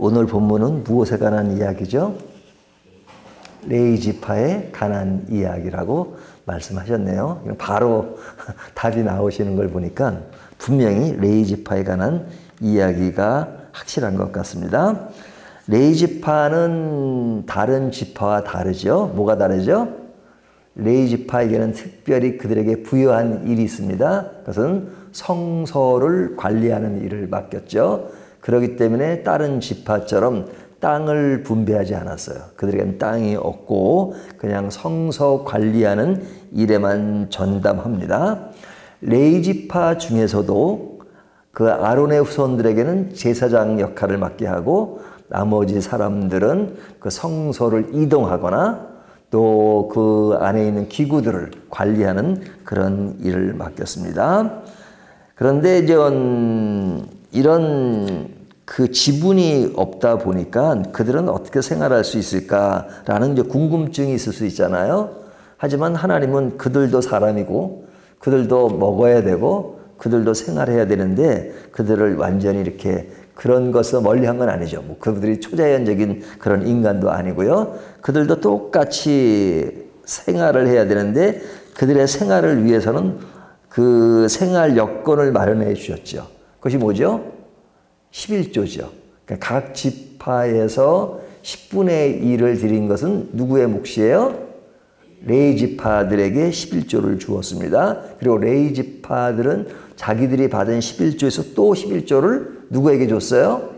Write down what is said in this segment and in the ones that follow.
오늘 본문은 무엇에 관한 이야기죠? 레위 지파의 가나안 이야기라고 말씀하셨네요. 바로 답이 나오시는 걸 보니까 분명히 레위 지파에 관한 이야기가 확실한 것 같습니다. 레위 지파는 다른 지파와 다르죠. 뭐가 다르죠? 레위 지파에게는 특별히 그들에게 부여한 일이 있습니다. 그것은 성소를 관리하는 일을 맡겼죠. 그렇기 때문에 다른 지파처럼 땅을 분배하지 않았어요. 그들에게는 땅이 없고 그냥 성소 관리하는 일에만 전담합니다. 레위 지파 중에서도 그 아론의 후손들에게는 제사장 역할을 맡게 하고 나머지 사람들은 그 성소를 이동하거나 또 그 안에 있는 기구들을 관리하는 그런 일을 맡겼습니다. 그런데 이제 이런 그 지분이 없다 보니까 그들은 어떻게 생활할 수 있을까라는 이제 궁금증이 있을 수 있잖아요. 하지만 하나님은 그들도 사람이고 그들도 먹어야 되고 그들도 생활해야 되는데 그들을 완전히 이렇게 그런 것을 멀리한 건 아니죠. 뭐 그들이 초자연적인 그런 인간도 아니고요. 그들도 똑같이 생활을 해야 되는데 그들의 생활을 위해서는 그 생활 여건을 마련해 주셨죠. 그것이 뭐죠? 11조죠. 그러니까 각 지파에서 10분의 1을 드린 것은 누구의 몫이에요? 레위 지파들에게 11조를 주었습니다. 그리고 레위 지파들은 자기들이 받은 11조에서 또 11조를 누구에게 줬어요?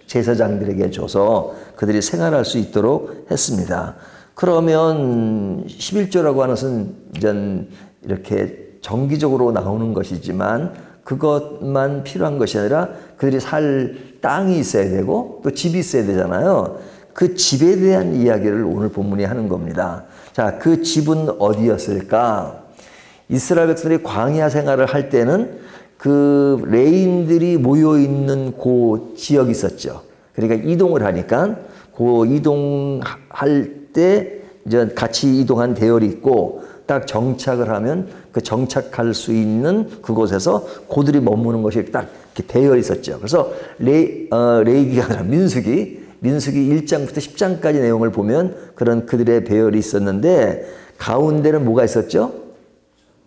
제사장들에게 줘서 그들이 생활할 수 있도록 했습니다. 그러면 11조라고 하는 것은 이렇게 정기적으로 나오는 것이지만 그것만 필요한 것이 아니라 그들이 살 땅이 있어야 되고 또 집이 있어야 되잖아요. 그 집에 대한 이야기를 오늘 본문이 하는 겁니다. 자, 그 집은 어디였을까? 이스라엘 백성들이 광야 생활을 할 때는 그 레인들이 모여있는 그 지역이 있었죠. 그러니까 이동을 하니까 그 이동할 때 이제 같이 이동한 대열이 있고 딱 정착을 하면 그 정착할 수 있는 그곳에서 고들이 머무는 것이 딱 이렇게 대열이 있었죠. 그래서 레위기가 아니라 민수기 1장부터 10장까지 내용을 보면 그런 그들의 배열이 있었는데 가운데는 뭐가 있었죠?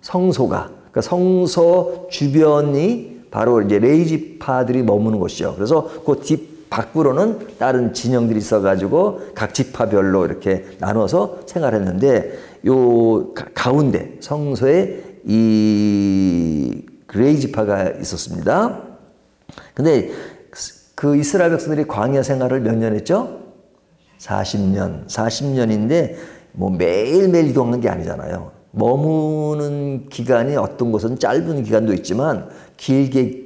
성소가. 그러니까 성소 주변이 바로 이제 레위 지파들이 머무는 곳이죠. 그래서 그 뒷 밖으로는 다른 진영들이 있어가지고 각 지파별로 이렇게 나눠서 생활했는데 요 가운데 성소에 이 레위 지파가 있었습니다. 근데 그 이스라엘 백성들이 광야 생활을 몇 년 했죠? 40년. 40년인데 뭐 매일매일 이동하는 게 아니잖아요. 머무는 기간이 어떤 곳은 짧은 기간도 있지만 길게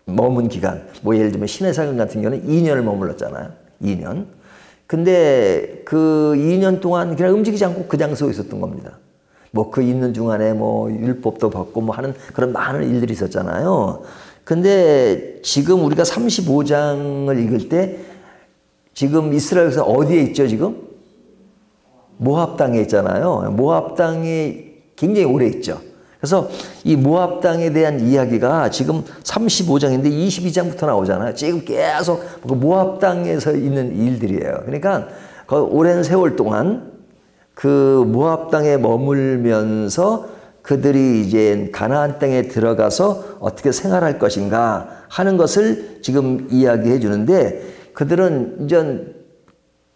머문 기간. 뭐 예를 들면 시내사관 같은 경우는 2년을 머물렀잖아요. 2년. 근데 그 2년 동안 그냥 움직이지 않고 그 장소에 있었던 겁니다. 뭐 그 있는 중간에 뭐 율법도 받고 뭐 하는 그런 많은 일들이 있었잖아요. 근데 지금 우리가 35장을 읽을 때 지금 이스라엘에서 어디에 있죠, 지금? 모압 땅에 있잖아요. 모압 땅에 굉장히 오래 있죠. 그래서 이 모압 땅에 대한 이야기가 지금 35장인데 22장부터 나오잖아요. 지금 계속 그 모압 땅에서 있는 일들이에요. 그러니까 그 오랜 세월 동안 그 모압 땅에 머물면서 그들이 이제 가나안 땅에 들어가서 어떻게 생활할 것인가 하는 것을 지금 이야기해 주는데 그들은 이제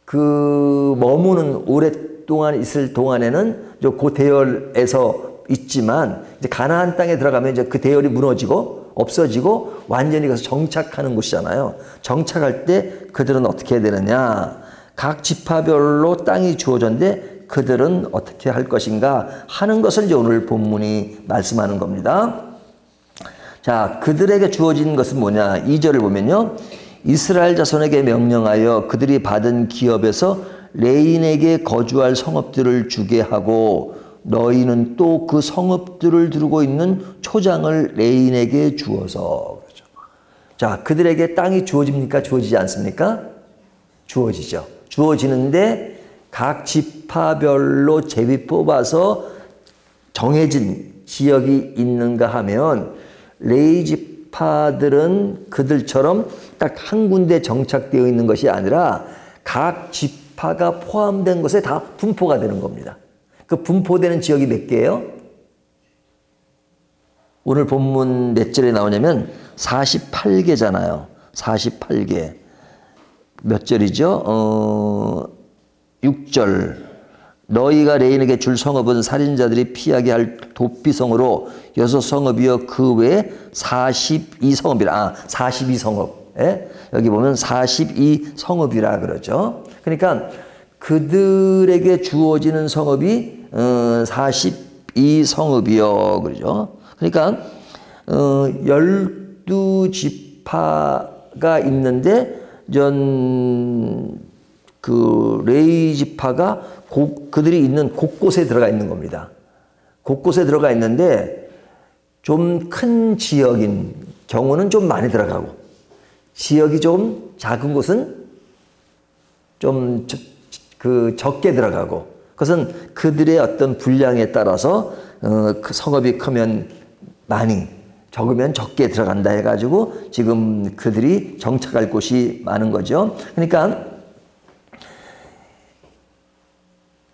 그 머무는 오랫동안 있을 동안에는 그 대열에서 있지만 이제 가나안 땅에 들어가면 이제 그 대열이 무너지고 없어지고 완전히 가서 정착하는 곳이잖아요. 정착할 때 그들은 어떻게 해야 되느냐? 각 지파별로 땅이 주어졌는데 그들은 어떻게 할 것인가 하는 것을 이제 오늘 본문이 말씀하는 겁니다. 자, 그들에게 주어진 것은 뭐냐? 2절을 보면요. 이스라엘 자손에게 명령하여 그들이 받은 기업에서 레인에게 거주할 성읍들을 주게 하고 너희는 또 그 성읍들을 두르고 있는 초장을 레인에게 주어서. 그렇죠. 자, 그들에게 땅이 주어집니까? 주어지지 않습니까? 주어지죠. 주어지는데 각 지파별로 제비 뽑아서 정해진 지역이 있는가 하면 레위 지파들은 그들처럼 딱 한 군데 정착되어 있는 것이 아니라 각 지파가 포함된 것에 다 분포가 되는 겁니다. 그 분포되는 지역이 몇 개예요? 오늘 본문 몇 절에 나오냐면 48개잖아요. 48개. 몇 절이죠? 6절. 너희가 레인에게 줄 성읍은 살인자들이 피하게 할 도피성으로 6성읍이여 그 외에 42성읍이라. 42성읍. 예? 여기 보면 42성읍이라 그러죠. 그러니까 그들에게 주어지는 성읍이 42성읍이요. 그러죠. 그러니까 12지파가 있는데 그 레위 지파가 그들이 있는 곳곳에 들어가 있는 겁니다. 곳곳에 들어가 있는데 좀 큰 지역인 경우는 좀 많이 들어가고 지역이 좀 작은 곳은 좀 적게 들어가고 그것은 그들의 어떤 분량에 따라서 그 성읍이 크면 많이 적으면 적게 들어간다 해가지고 지금 그들이 정착할 곳이 많은 거죠. 그러니까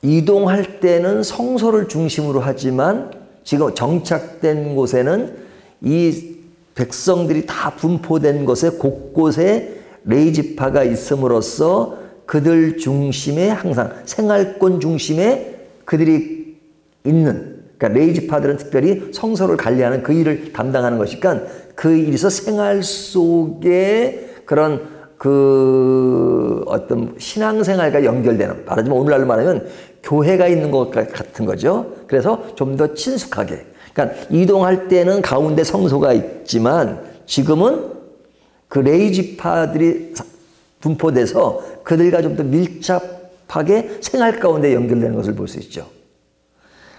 이동할 때는 성소를 중심으로 하지만 지금 정착된 곳에는 이 백성들이 다 분포된 곳에 곳곳에 레위 지파가 있음으로써 그들 중심에 항상 생활권 중심에 그들이 있는 그러니까 레위 지파들은 특별히 성소를 관리하는 그 일을 담당하는 것이니까 그 일에서 생활 속에 그런 그 어떤 신앙생활과 연결되는 말하자면 오늘날로 말하면 교회가 있는 것 같은 거죠. 그래서 좀 더 친숙하게 그러니까 이동할 때는 가운데 성소가 있지만 지금은 그 레위 지파들이 분포돼서 그들과 좀 더 밀접하게 생활 가운데 연결되는 것을 볼 수 있죠.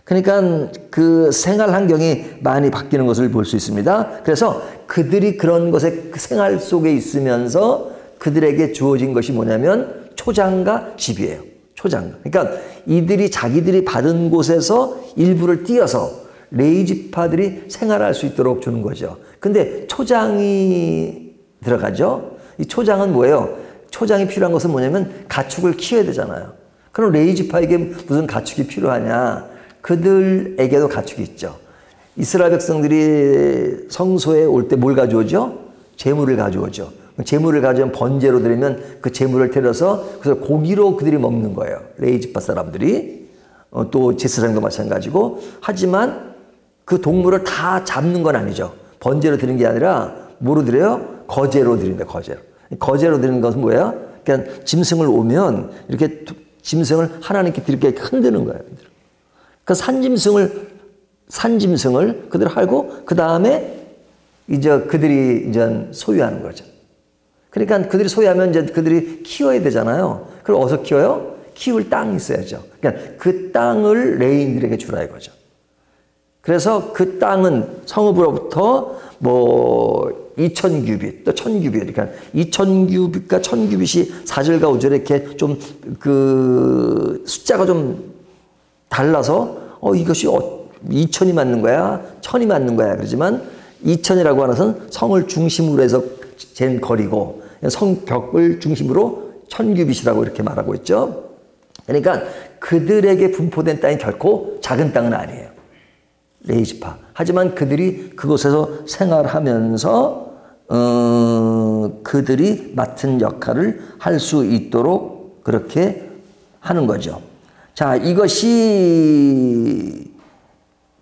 그러니까 그 생활 환경이 많이 바뀌는 것을 볼 수 있습니다. 그래서 그들이 그런 것에 생활 속에 있으면서 그들에게 주어진 것이 뭐냐면 초장과 집이에요. 초장. 그러니까 이들이 자기들이 받은 곳에서 일부를 띄어서 레위 지파들이 생활할 수 있도록 주는 거죠. 근데 초장이 들어가죠. 이 초장은 뭐예요? 초장이 필요한 것은 뭐냐면 가축을 키워야 되잖아요. 그럼 레위 지파에게 무슨 가축이 필요하냐? 그들에게도 가축이 있죠. 이스라엘 백성들이 성소에 올 때 뭘 가져오죠? 제물을 가져오죠. 제물을 가져오면 번제로 드리면 그 제물을 태워서 그래서 고기로 그들이 먹는 거예요. 레위 지파 사람들이. 또 제사장도 마찬가지고. 하지만 그 동물을 다 잡는 건 아니죠. 번제로 드리는 게 아니라 뭐로 드려요? 거제로 드린다. 거제로. 거제로 드리는 것은 뭐예요? 그러니까 짐승을 오면 이렇게 짐승을 하나님께 이렇게 흔드는 거예요. 그 산짐승을 그들 하고 그 다음에 이제 그들이 이제 소유하는 거죠. 그러니까 그들이 소유하면 이제 그들이 키워야 되잖아요. 그럼 어디서 키워요? 키울 땅이 있어야죠. 그러니까 그 땅을 레위인들에게 주라 이거죠. 그래서 그 땅은 성읍으로부터 뭐 2000규빗 또 1000규빗 그러니까 2000규빗과 1000규빗이 4절과 5절에 이렇게 좀 그 숫자가 좀 달라서 이것이 2000이 맞는 거야 1000이 맞는 거야 그러지만 2000이라고 하는 것은 성을 중심으로 해서 잰 거리고 성벽을 중심으로 1000규빗이라고 이렇게 말하고 있죠. 그러니까 그들에게 분포된 땅이 결코 작은 땅은 아니에요. 레위 지파. 하지만 그들이 그곳에서 생활하면서 그들이 맡은 역할을 할 수 있도록 그렇게 하는 거죠. 자, 이것이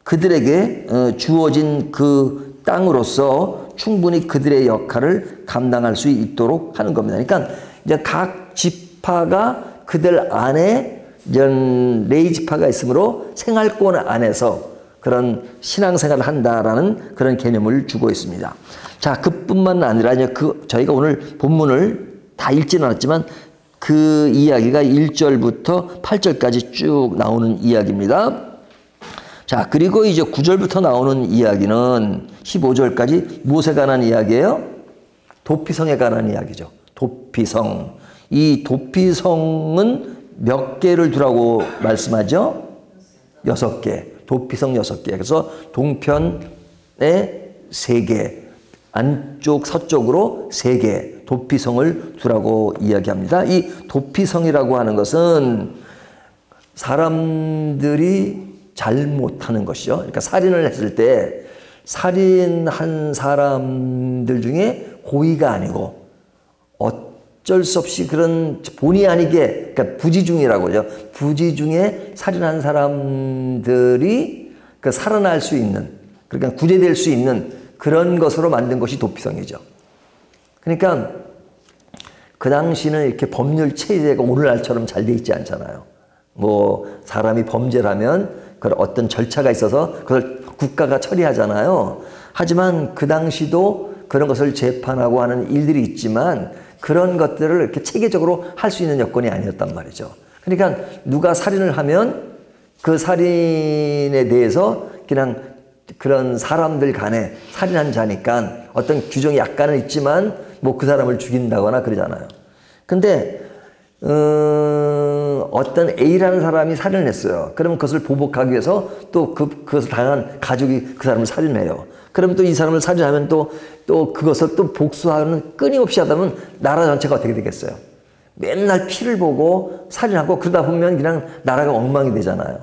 그들에게 주어진 그 땅으로서 충분히 그들의 역할을 감당할 수 있도록 하는 겁니다. 그러니까 이제 각 지파가 그들 안에 레위 지파가 있으므로 생활권 안에서 그런 신앙생활을 한다라는 그런 개념을 주고 있습니다. 자, 그뿐만 아니라 이제 저희가 오늘 본문을 다 읽지는 않았지만 그 이야기가 1절부터 8절까지 쭉 나오는 이야기입니다. 자, 그리고 이제 9절부터 나오는 이야기는 15절까지 무엇에 관한 이야기예요? 도피성에 관한 이야기죠. 도피성. 이 도피성은 몇 개를 두라고 말씀하죠? 6개. 도피성 6개. 그래서 동편에 3개. 안쪽 서쪽으로 3개 도피성을 두라고 이야기합니다. 이 도피성이라고 하는 것은 사람들이 잘못하는 것이죠. 그러니까 살인을 했을 때 살인한 사람들 중에 고의가 아니고 어쩔 수 없이 그런 본의 아니게, 그러니까 부지중이라고 하죠. 부지중에 살인한 사람들이 그 살아날 수 있는, 그러니까 구제될 수 있는 그런 것으로 만든 것이 도피성이죠. 그러니까 그 당시는 이렇게 법률 체제가 오늘날처럼 잘 돼 있지 않잖아요. 뭐 사람이 범죄를 하면 그 어떤 절차가 있어서 그걸 국가가 처리하잖아요. 하지만 그 당시도 그런 것을 재판하고 하는 일들이 있지만 그런 것들을 이렇게 체계적으로 할 수 있는 여건이 아니었단 말이죠. 그러니까 누가 살인을 하면 그 살인에 대해서 그냥 그런 사람들 간에 살인한 자니까 어떤 규정이 약간은 있지만 뭐 그 사람을 죽인다거나 그러잖아요. 근데 어떤 A라는 사람이 살인을 했어요. 그러면 그것을 보복하기 위해서 또 그것을 당한 가족이 그 사람을 살인해요. 그럼 또 이 사람을 살인하면 또 그것을 또 복수하는 끊임없이 하다 보면 나라 전체가 어떻게 되겠어요? 맨날 피를 보고 살인하고 그러다 보면 그냥 나라가 엉망이 되잖아요.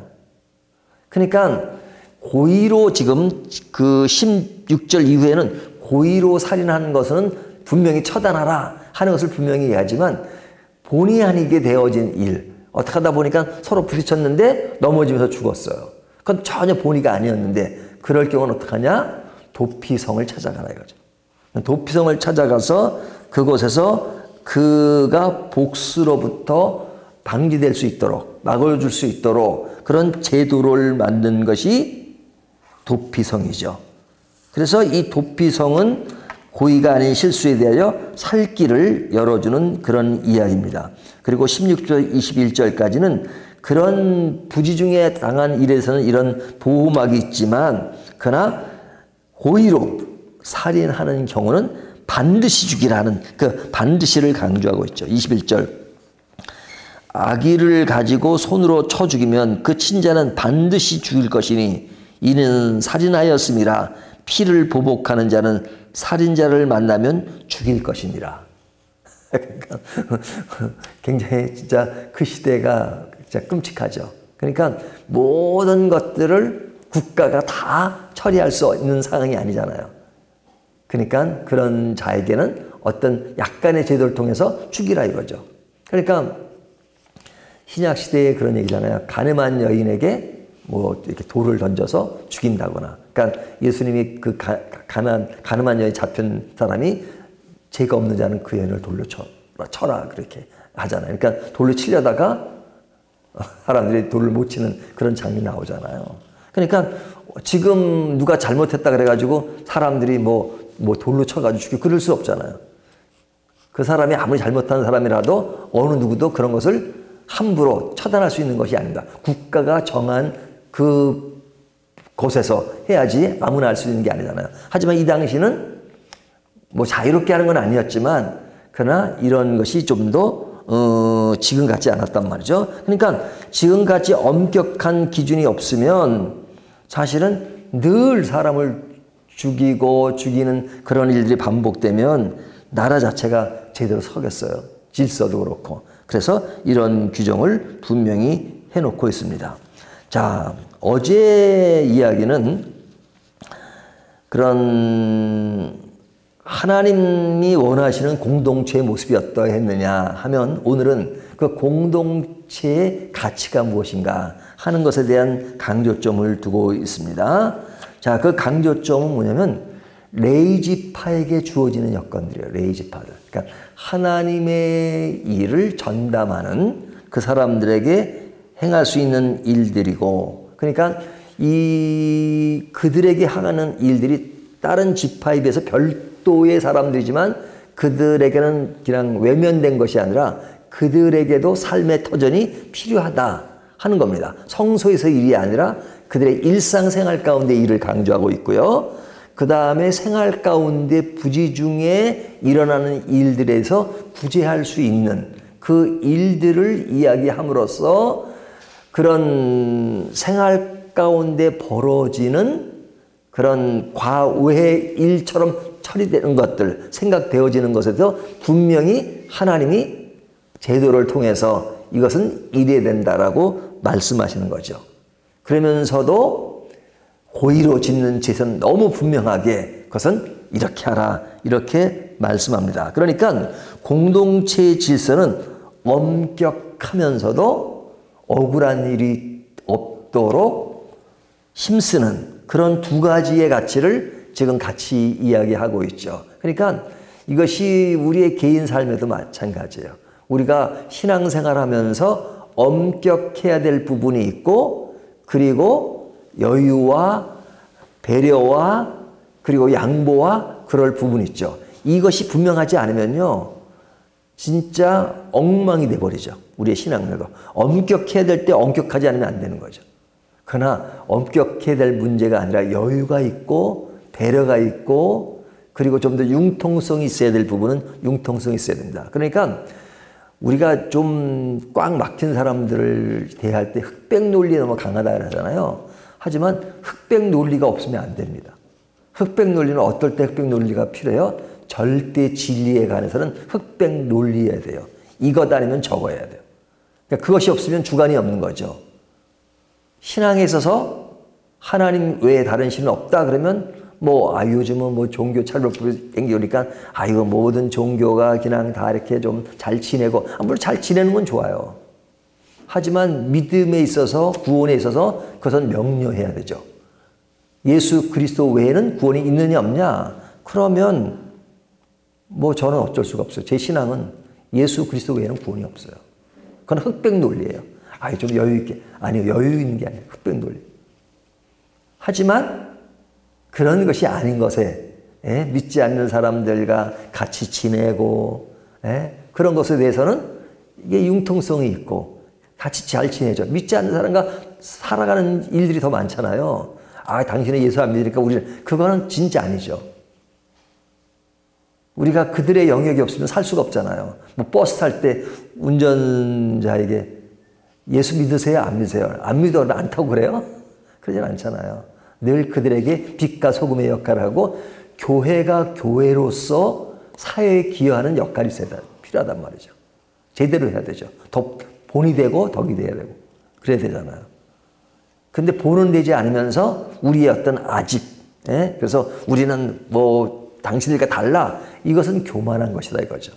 그러니까 고의로 지금 그 16절 이후에는 고의로 살인하는 것은 분명히 처단하라 하는 것을 분명히 이야기하지만 본의 아니게 되어진 일, 어떻게 하다 보니까 서로 부딪혔는데 넘어지면서 죽었어요. 그건 전혀 본의가 아니었는데 그럴 경우는 어떡하냐? 도피성을 찾아가라 이거죠. 도피성을 찾아가서 그곳에서 그가 복수로부터 방지될 수 있도록, 막아줄 수 있도록 그런 제도를 만든 것이 도피성이죠. 그래서 이 도피성은 고의가 아닌 실수에 대하여 살 길을 열어주는 그런 이야기입니다. 그리고 16절, 21절까지는 그런 부지중에 당한 일에서는 이런 보호막이 있지만 그러나 고의로 살인하는 경우는 반드시 죽이라는 그 반드시를 강조하고 있죠. 21절 아기를 가지고 손으로 쳐 죽이면 그 친자는 반드시 죽일 것이니 이는 살인하였음이라 피를 보복하는 자는 살인자를 만나면 죽일 것이니라. 그러니까 굉장히 진짜 그 시대가 진짜 끔찍하죠. 그러니까 모든 것들을 국가가 다 처리할 수 있는 상황이 아니잖아요. 그러니까 그런 자에게는 어떤 약간의 제도를 통해서 죽이라 이거죠. 그러니까 신약 시대에 그런 얘기잖아요. 가늠한 여인에게 뭐 이렇게 돌을 던져서 죽인다거나. 그러니까 예수님이 그 가늠한 여인 잡힌 사람이 죄가 없는 자는 그 여인을 돌로 쳐라 그렇게 하잖아요. 그러니까 돌로 치려다가 사람들이 돌을 못 치는 그런 장면이 나오잖아요. 그러니까 지금 누가 잘못했다 그래가지고 사람들이 뭐 돌로 쳐가지고 죽이고 그럴 수 없잖아요. 그 사람이 아무리 잘못한 사람이라도 어느 누구도 그런 것을 함부로 처단할 수 있는 것이 아닙니다. 국가가 정한 그 곳에서 해야지 아무나 할 수 있는 게 아니잖아요. 하지만 이 당시는 뭐 자유롭게 하는 건 아니었지만 그러나 이런 것이 좀 더 지금 같지 않았단 말이죠. 그러니까 지금같이 엄격한 기준이 없으면 사실은 늘 사람을 죽이고 죽이는 그런 일들이 반복되면 나라 자체가 제대로 서겠어요. 질서도 그렇고. 그래서 이런 규정을 분명히 해놓고 있습니다. 자, 어제 이야기는 그런 하나님이 원하시는 공동체의 모습이 어떠했느냐 하면 오늘은 그 공동체의 가치가 무엇인가 하는 것에 대한 강조점을 두고 있습니다. 자, 그 강조점은 뭐냐면 레이지파에게 주어지는 여건들이에요. 레이지파들. 그러니까 하나님의 일을 전담하는 그 사람들에게 행할 수 있는 일들이고, 그러니까 그들에게 하는 일들이 다른 지파에 비해서 별도의 사람들이지만 그들에게는 그냥 외면된 것이 아니라 그들에게도 삶의 터전이 필요하다 하는 겁니다. 성소에서 일이 아니라 그들의 일상생활 가운데 일을 강조하고 있고요. 그 다음에 생활 가운데 부지중에 일어나는 일들에서 구제할 수 있는 그 일들을 이야기함으로써 그런 생활 가운데 벌어지는 그런 과외의 일처럼 처리되는 것들, 생각되어지는 것에서 분명히 하나님이 제도를 통해서 이것은 이래야 된다라고 말씀하시는 거죠. 그러면서도 고의로 짓는 죄는 너무 분명하게 그것은 이렇게 하라 이렇게 말씀합니다. 그러니까 공동체의 질서는 엄격하면서도 억울한 일이 없도록 힘쓰는 그런 두 가지의 가치를 지금 같이 이야기하고 있죠. 그러니까 이것이 우리의 개인 삶에도 마찬가지예요. 우리가 신앙생활하면서 엄격해야 될 부분이 있고 그리고 여유와 배려와 그리고 양보와 그럴 부분이 있죠. 이것이 분명하지 않으면요. 진짜 엉망이 돼버리죠. 우리의 신앙에도. 엄격해야 될 때 엄격하지 않으면 안 되는 거죠. 그러나 엄격해야 될 문제가 아니라 여유가 있고 배려가 있고 그리고 좀 더 융통성이 있어야 될 부분은 융통성이 있어야 됩니다. 그러니까 우리가 좀 꽉 막힌 사람들을 대할 때 흑백 논리 너무 강하다 그러잖아요. 하지만 흑백 논리가 없으면 안 됩니다. 흑백 논리는 어떨 때 흑백 논리가 필요해요? 절대 진리에 관해서는 흑백 논리여야 돼요. 이것 아니면 저거여야 돼요. 그러니까 그것이 없으면 주관이 없는 거죠. 신앙에 있어서 하나님 외에 다른 신은 없다 그러면 요즘은 종교 차별법이 땡기니까 이거 모든 종교가 그냥 다 이렇게 좀 잘 지내고 물론 잘 지내는 건 좋아요. 하지만 믿음에 있어서 구원에 있어서 그것은 명료해야 되죠. 예수 그리스도 외에는 구원이 있느냐 없냐? 그러면 저는 어쩔 수가 없어요. 제 신앙은 예수 그리스도 외에는 구원이 없어요. 그건 흑백 논리예요. 좀 여유 있게. 아니요. 여유 있는 게 아니에요. 흑백 논리. 하지만 그런 것이 아닌 것에 믿지 않는 사람들과 같이 지내고 그런 것에 대해서는 이게 융통성이 있고 같이 잘 지내죠. 믿지 않는 사람과 살아가는 일들이 더 많잖아요. 당신은 예수 안 믿으니까 우리는 그거는 진짜 아니죠. 우리가 그들의 영역이 없으면 살 수가 없잖아요. 버스 탈 때 운전자에게 예수 믿으세요? 안 믿으세요? 안 믿어 안 타고 그래요? 그러진 않잖아요. 늘 그들에게 빛과 소금의 역할을 하고 교회가 교회로서 사회에 기여하는 역할이 필요하단 말이죠. 제대로 해야 되죠. 본이 되고 덕이 돼야 되고 그래야 되잖아요. 근데 본은 되지 않으면서 우리의 어떤 아집 그래서 우리는 당신들과 달라 이것은 교만한 것이다 이거죠.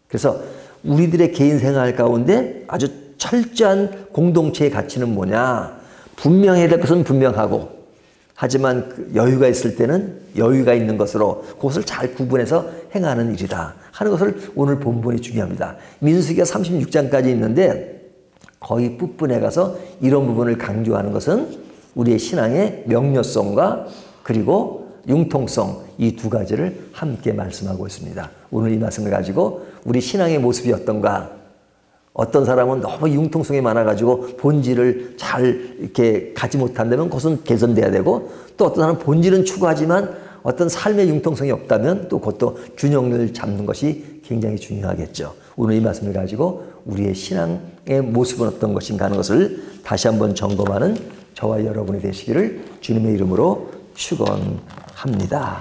그래서 우리들의 개인 생활 가운데 아주 철저한 공동체의 가치는 뭐냐? 분명해야 될 것은 분명하고 하지만 여유가 있을 때는 여유가 있는 것으로 그것을 잘 구분해서 행하는 일이다 하는 것을 오늘 본문이 중요합니다. 민수기가 36장까지 있는데 거의 끝부분에 가서 이런 부분을 강조하는 것은 우리의 신앙의 명료성과 그리고 융통성 이 두 가지를 함께 말씀하고 있습니다. 오늘 이 말씀을 가지고 우리 신앙의 모습이 어떤가? 어떤 사람은 너무 융통성이 많아가지고 본질을 잘 이렇게 가지 못한다면 그것은 개선돼야 되고 또 어떤 사람은 본질은 추구하지만 어떤 삶의 융통성이 없다면 또 그것도 균형을 잡는 것이 굉장히 중요하겠죠. 오늘 이 말씀을 가지고 우리의 신앙의 모습은 어떤 것인가 하는 것을 다시 한번 점검하는 저와 여러분이 되시기를 주님의 이름으로 축원합니다.